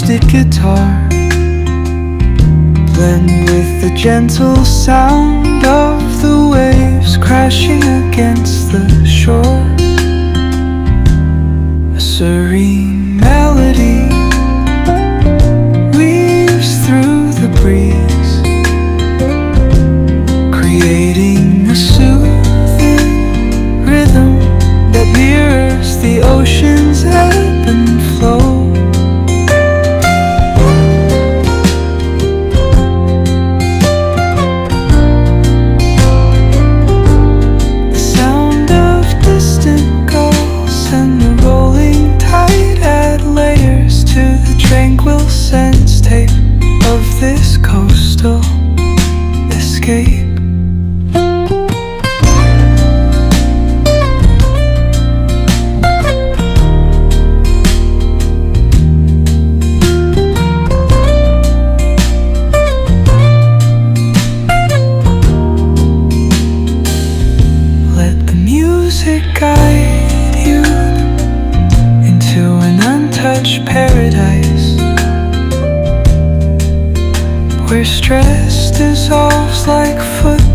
twisted guitar blend with the gentle sound of the waves crashing against the shore. A serene melody weaves through the breeze, creating a soothing rhythm that mirrors the ocean's ebb and flow. The sound of distant gulls and the rolling tide add layers to the tranquil sense tape of this coastal escape. Guide you into an untouched paradise where stress dissolves like foot